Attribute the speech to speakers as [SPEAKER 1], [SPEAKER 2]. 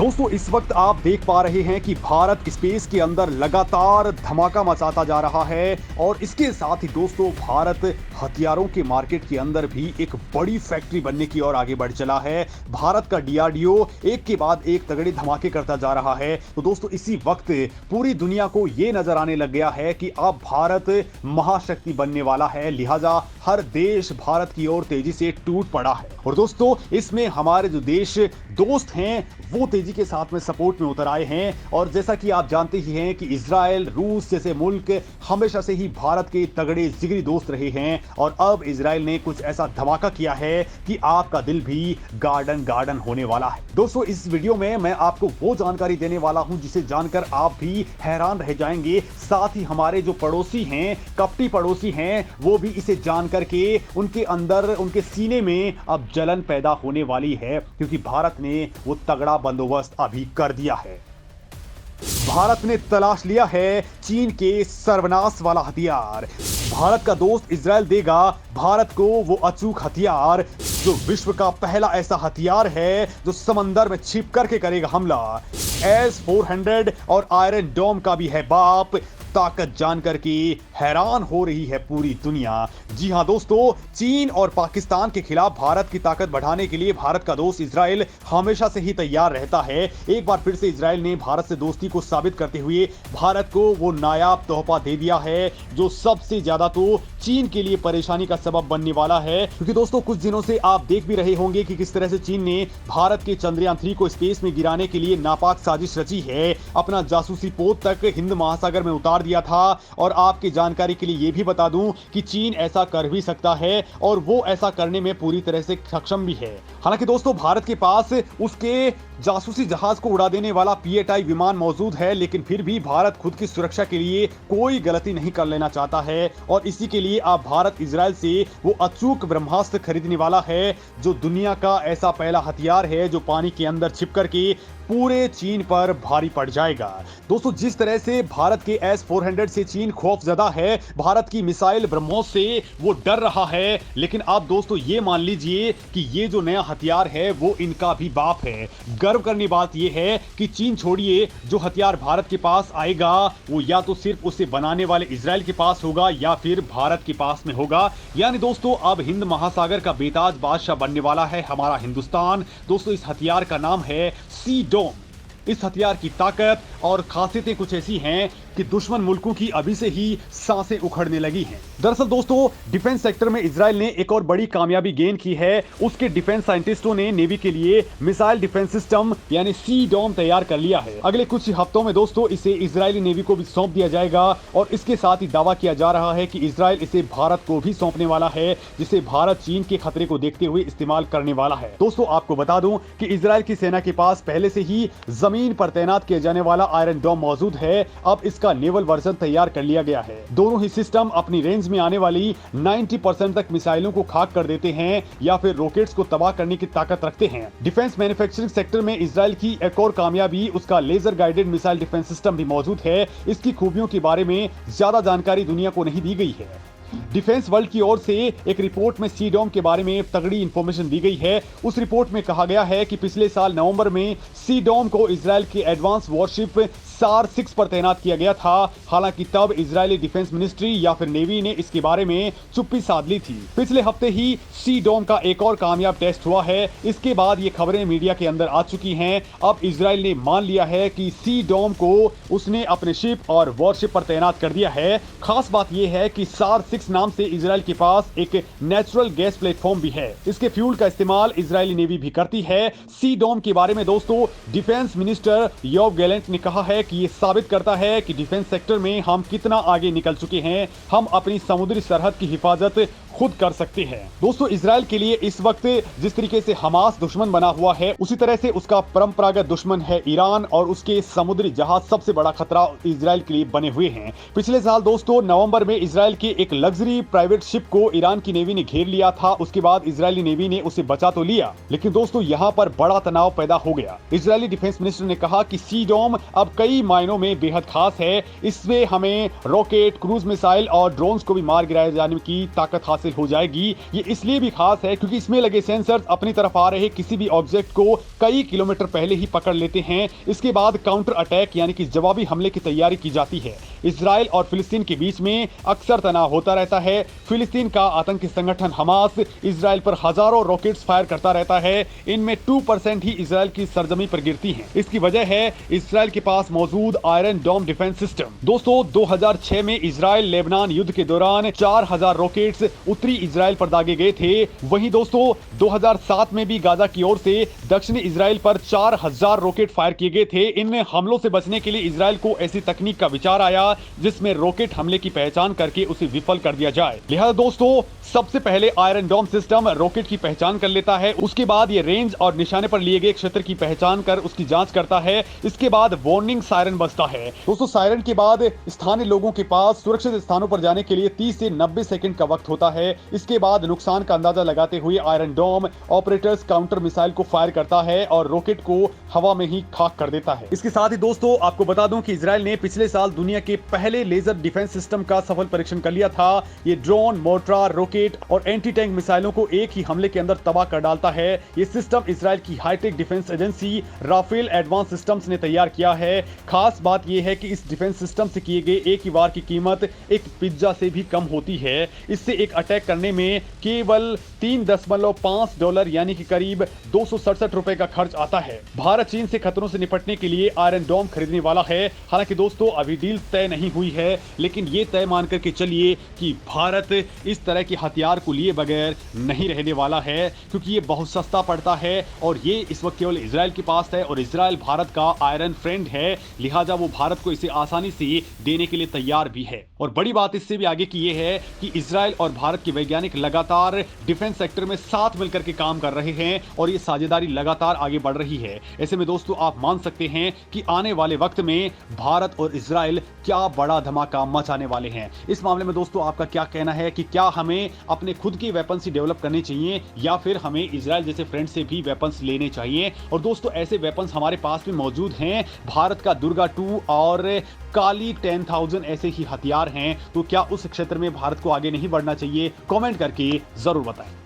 [SPEAKER 1] दोस्तों इस वक्त आप देख पा रहे हैं कि भारत स्पेस के अंदर लगातार धमाका मचाता जा रहा है और इसके साथ ही दोस्तों भारत हथियारों के मार्केट के अंदर भी एक बड़ी फैक्ट्री बनने की ओर आगे बढ़ चला है। भारत का डीआरडीओ एक के बाद एक तगड़े धमाके करता जा रहा है। तो दोस्तों इसी वक्त पूरी दुनिया को यह नजर आने लग गया है कि अब भारत महाशक्ति बनने वाला है, लिहाजा हर देश भारत की ओर तेजी से टूट पड़ा है। और दोस्तों इसमें हमारे जो देश दोस्त हैं वो तेजी के साथ में सपोर्ट में उतर आए हैं। और जैसा कि आप जानते ही हैं कि इजराइल, रूस जैसे मुल्क हमेशा से ही भारत के तगड़े जिगरी दोस्त रहे हैं और अब इजराइल ने कुछ ऐसा धमाका किया है कि आपका दिल भी गार्डन गार्डन होने वाला है। दोस्तों इस वीडियो में मैं आपको वो जानकारी देने वाला हूं जिसे जानकर आप भी हैरान रह जाएंगे। साथ ही हमारे जो पड़ोसी हैं, कपटी पड़ोसी हैं, वो भी इसे जान करके उनके अंदर, उनके सीने में अब जलन पैदा होने वाली है, क्योंकि भारत ने वो तगड़ा बंदोबस्त अभी कर दिया है। भारत ने तलाश लिया है चीन के सर्वनाश वाला हथियार। भारत का दोस्त इजराइल देगा भारत को वो अचूक हथियार जो विश्व का पहला ऐसा हथियार है जो समंदर में छिप करके करेगा हमला। S-400 और आयरन डोम का भी है बाप। ताकत जानकर के हैरान हो रही है पूरी दुनिया। जी हां दोस्तों, चीन और पाकिस्तान के खिलाफ भारत की ताकत बढ़ाने के लिए भारत का दोस्त इजराइल हमेशा से ही तैयार रहता है। एक बार फिर से इजराइल ने भारत से दोस्ती को साबित करते हुए भारत को वो नायाब तोहफा दे दिया है जो सबसे ज्यादा तो चीन के लिए परेशानी का सबब बनने वाला है। क्योंकि दोस्तों कुछ दिनों से आप देख भी रहे होंगे कि किस तरह से चीन ने भारत के चंद्रयान 3 को स्पेस में गिराने के लिए नापाक साजिश रची है। अपना जासूसी पोत तक हिंद महासागर में उतार दिया था। और आपकी जानकारी के लिए यह भी बता दूं कि चीन ऐसा कर भी सकता है और वो ऐसा करने में पूरी तरह से सक्षम भी है। हालांकि दोस्तों भारत के पास उसके जासूसी जहाज को उड़ा देने वाला P-8I विमान मौजूद है, लेकिन फिर भी भारत खुद की सुरक्षा के लिए कोई गलती नहीं कर लेना चाहता है और इसी के लिए अब भारत इजराइल से वो अचूक ब्रह्मास्त्र खरीदने वाला है जो दुनिया का ऐसा पहला हथियार है जो पानी के अंदर छिप करके पूरे चीन पर भारी पड़ जाएगा। दोस्तों जिस तरह से भारत के S-400 से चीन खौफजदा है, भारत की मिसाइल ब्रह्मोस से वो डर रहा है, लेकिन आप दोस्तों ये मान लीजिए कि ये जो नया हथियार है वो इनका भी बाप है। गर्व करने बात ये है कि चीन छोड़िए, जो हथियार भारत के पास आएगा वो या तो सिर्फ उसे बनाने वाले इजराइल के पास होगा या फिर भारत के पास में होगा। यानी दोस्तों अब हिंद महासागर का बेताज बादशाह बनने वाला है हमारा हिंदुस्तान। दोस्तों इस हथियार का नाम है सी डोम। इस हथियार की ताकत और खासियतें कुछ ऐसी हैं कि दुश्मन मुल्कों की अभी से ही सांसें उखड़ने लगी हैं। दरअसल दोस्तों डिफेंस सेक्टर में इजराइल ने एक और बड़ी कामयाबी गेन की है। उसके डिफेंस साइंटिस्टों ने नेवी के लिए मिसाइल डिफेंस सिस्टम यानी सी डोम तैयार कर लिया है। अगले कुछ हफ्तों में दोस्तों इसे इजरायली नेवी को भी सौंप दिया जाएगा और इसके साथ ही दावा किया जा रहा है कि इजराइल इसे भारत को भी सौंपने वाला है, जिसे भारत चीन के खतरे को देखते हुए इस्तेमाल करने वाला है। दोस्तों आपको बता दूं कि इजराइल की सेना के पास पहले से ही जमीन पर तैनात किया जाने वाला आयरन डोम मौजूद है। अब इसका नेवल वर्जन तैयार कर लिया गया है। दोनों ही सिस्टम अपनी रेंज में आने वाली 90% तक मिसाइलों को खाक कर देते हैं या फिर रॉकेट्स को तबाह करने की ताकत रखते हैं। डिफेंस मैन्युफैक्चरिंग सेक्टर में इजराइल की एक और कामयाबी उसका laser guided missile defence system भी मौजूद है। इसकी खूबियों के बारे में ज्यादा जानकारी दुनिया को नहीं दी गई है। डिफेंस वर्ल्ड की ओर से एक रिपोर्ट में सी डोम के बारे में तगड़ी इंफॉर्मेशन दी गई है। उस रिपोर्ट में कहा गया है कि पिछले साल नवंबर में सी डोम को इजराइल के एडवांस वॉरशिप SAR-6 पर तैनात किया गया था। हालांकि तब इजरायली डिफेंस मिनिस्ट्री या फिर नेवी ने इसके बारे में चुप्पी साध ली थी। पिछले हफ्ते ही सी डोम का एक और कामयाब टेस्ट हुआ है। इसके बाद ये खबरें मीडिया के अंदर आ चुकी हैं। अब इजराइल ने मान लिया है कि सी डोम को उसने अपने शिप और वॉरशिप पर तैनात कर दिया है। खास बात यह है कि SAR-6 नाम से इजराइल के पास एक नेचुरल गैस प्लेटफॉर्म भी है। इसके फ्यूल का इस्तेमाल इजरायली नेवी भी करती है। सी डोम के बारे में दोस्तों डिफेंस मिनिस्टर योव गैलेंट ने कहा है कि ये साबित करता है कि डिफेंस सेक्टर में हम कितना आगे निकल चुके हैं। हम अपनी समुद्री सरहद की हिफाजत खुद कर सकते हैं। दोस्तों इजराइल के लिए इस वक्त जिस तरीके से हमास दुश्मन बना हुआ है, उसी तरह से उसका परंपरागत दुश्मन है ईरान और उसके समुद्री जहाज सबसे बड़ा खतरा इजराइल के लिए बने हुए हैं। पिछले साल दोस्तों नवंबर में इजराइल के एक लग्जरी प्राइवेट शिप को ईरान की नेवी ने घेर लिया था। उसके बाद इजरायली नेवी ने उसे बचा तो लिया, लेकिन दोस्तों यहाँ पर बड़ा तनाव पैदा हो गया। इजरायली डिफेंस मिनिस्टर ने कहा कि सी डोम अब कई मायनों में बेहद खास है। इसमें हमें रॉकेट, क्रूज मिसाइल और ड्रोन्स को भी मार गिराए जाने की ताकत हासिल हासिल हो जाएगी। ये इसलिए भी खास है क्योंकि इसमें लगे सेंसर्स अपनी तरफ आ रहे किसी भी ऑब्जेक्ट को कई किलोमीटर पहले ही पकड़ लेते हैं। इसके बाद काउंटर अटैक यानी कि जवाबी हमले की तैयारी की जाती है। इजराइल और फिलिस्तीन के बीच में अक्सर तनाव होता रहता है। फिलिस्तीन का आतंकी संगठन हमास इजराइल पर हजारों रॉकेट्स फायर करता रहता है। इनमें 2% ही इजराइल की सरजमी पर गिरती हैं। इसकी वजह है इजराइल के पास मौजूद आयरन डोम डिफेंस सिस्टम। दोस्तों 2006 में इजराइल लेबनान युद्ध के दौरान 4000 रॉकेट्स उत्तरी इजराइल पर दागे गए थे। वहीं दोस्तों 2007 में भी गाजा की ओर से दक्षिणी इजराइल पर 4000 रॉकेट फायर किए गए थे। इन हमलों से बचने के लिए इजराइल को ऐसी तकनीक का विचार आया जिसमें रॉकेट हमले की पहचान करके उसे विफल कर दिया जाए। लिहाजा दोस्तों सबसे पहले आयरन डोम सिस्टम रॉकेट की पहचान कर लेता है। उसके बाद ये रेंज और निशाने पर लिए गए क्षेत्र की पहचान कर उसकी जांच करता है। इसके बाद वार्निंग सायरन बजता है। दोस्तों सायरन के बाद स्थानीय लोगों के पास सुरक्षित स्थानों पर जाने के लिए 30 से 90 सेकंड का वक्त होता है। इसके बाद नुकसान का अंदाजा लगाते हुए आयरन डोम ऑपरेटर्स काउंटर मिसाइल को फायर करता है और रॉकेट को हवा में ही खाक कर देता है। इसके साथ ही दोस्तों आपको बता दूं कि इजराइल ने पिछले साल दुनिया के पहले लेजर डिफेंस सिस्टम का सफल परीक्षण कर लिया था। ये ड्रोन, मोर्टार, रॉकेट और एंटी टैंक मिसाइलों को एक ही हमले के अंदर तबाह कर डालता है। ये सिस्टम इजराइल की hi tech defence agency Rafael advance systems ने तैयार किया है। खास बात यह है कि इस डिफेंस सिस्टम से किए गए एक ही वार की कीमत एक पिज्जा से भी कम होती है। इससे एक अटैक करने में केवल $3.5 यानी कि करीब 267 रुपए का खर्च आता है। भारत चीन से खतरों से निपटने के लिए आयरन डोम खरीदने वाला है। हालांकि दोस्तों अभी डील तय नहीं हुई है, लेकिन ये तय मान करके चलिए कि भारत इस तरह के हथियार को लिए बगैर नहीं रहने वाला है, क्योंकि ये बहुत सस्ता पड़ता है और ये इस वक्त केवल इजराइल के पास है और इजराइल भारत का आयरन फ्रेंड है। लिहाजा वो भारत को इसे आसानी से देने के लिए तैयार भी है। और बड़ी बात इससे भी आगे की ये है कि इजराइल और भारत के वैज्ञानिक लगातार डिफेंस सेक्टर में साथ मिलकर के काम कर रहे हैं और ये साझेदारी लगातार आगे बढ़ रही है। ऐसे में दोस्तों आप मान सकते हैं कि आने वाले वक्त में भारत और इजराइल क्या बड़ा धमाका मचाने वाले हैं। इस मामले में दोस्तों आपका क्या कहना है कि क्या हमें अपने खुद के वेपन्स ही डेवलप करने चाहिए या फिर हमें इजराइल जैसे फ्रेंड से भी वेपन्स लेने चाहिए? और दोस्तों ऐसे वेपन्स हमारे पास भी मौजूद हैं। भारत का दुर्गा 2 और काली 10,000 ऐसे ही हथियार हैं। तो क्या उस क्षेत्र में भारत को आगे नहीं बढ़ना चाहिए? कमेंट करके जरूर बताएं।